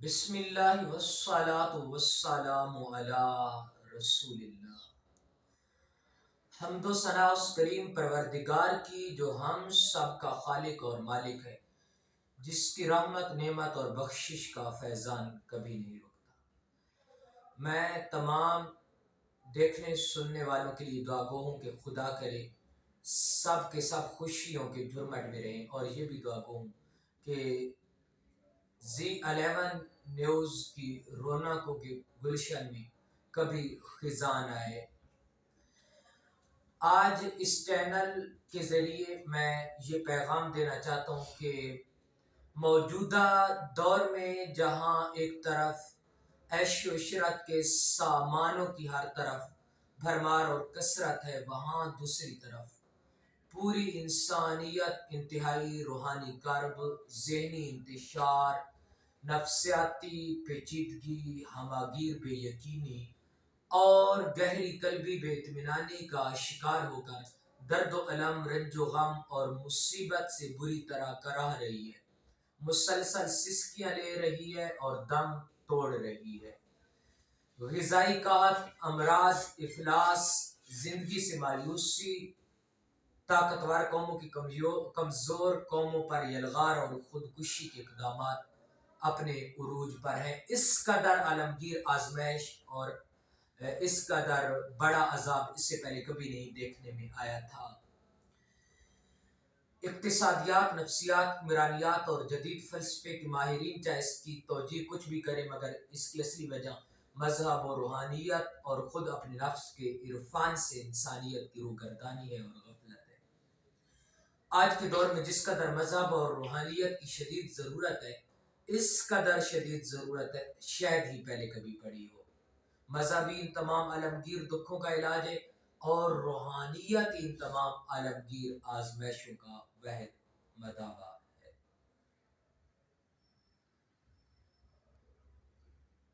بسم اللہ والصلاة والسلام علی رسول اللہ۔ حمد و ثنا اس کریم پروردگار کی جو ہم سب کا خالق اور مالک ہے، جس کی رحمت، نعمت اور بخشش کا فیضان کبھی نہیں رکتا۔ میں تمام دیکھنے سننے والوں کے لیے دعا گو ہوں کہ خدا کرے سب کے سب خوشیوں کے جھرمٹ میں رہیں، اور یہ بھی دعا گو ہوں کہ Zee11 نیوز کی رونقوں کے گلشن میں کبھی خزاں نہ آئے۔ آج اس چینل کے ذریعے میں یہ پیغام دینا چاہتا ہوں کہ موجودہ دور میں جہاں ایک طرف عیش و عشرت کے سامانوں کی ہر طرف بھرمار اور کثرت ہے، وہاں دوسری طرف پوری انسانیت انتہائی روحانی کرب، ذہنی انتشار، نفسیاتی پیچیدگی، ہماگیر بے یقینی اور گہری قلبی بے اطمینانی کا شکار ہو کر درد و الم، رنج و غم اور مصیبت سے بری طرح کراہ رہی ہے، مسلسل سسکیاں لے رہی ہے اور دم توڑ رہی ہے۔ غذائی قحط، امراض، افلاس، زندگی سے مایوسی، طاقتور قوموں کی کمزور قوموں پر یلغار اور خودکشی کے اقدامات اپنے عروج پر ہیں۔ اس قدر عالمگیر آزمائش اور اس قدر بڑا عذاب اس سے پہلے کبھی نہیں دیکھنے میں آیا تھا۔ اقتصادیات، نفسیات، عمرانیات اور جدید فلسفے کے ماہرین چاہے اس کی توجیہ کچھ بھی کریں، مگر اس کی اصلی وجہ مذہب و روحانیت اور خود اپنے نفس کے عرفان سے انسانیت کی روگردانی ہے اور غفلت ہے۔ آج کے دور میں جس قدر مذہب اور روحانیت کی شدید ضرورت ہے، اس قدر شدید ضرورت ہے شاید ہی پہلے کبھی پڑی ہو۔ مذہبی ان تمام عالمگیر دکھوں کا علاج ہے، اور روحانیت ان تمام عالمگیر آزمائشوں کا واحد مداوا۔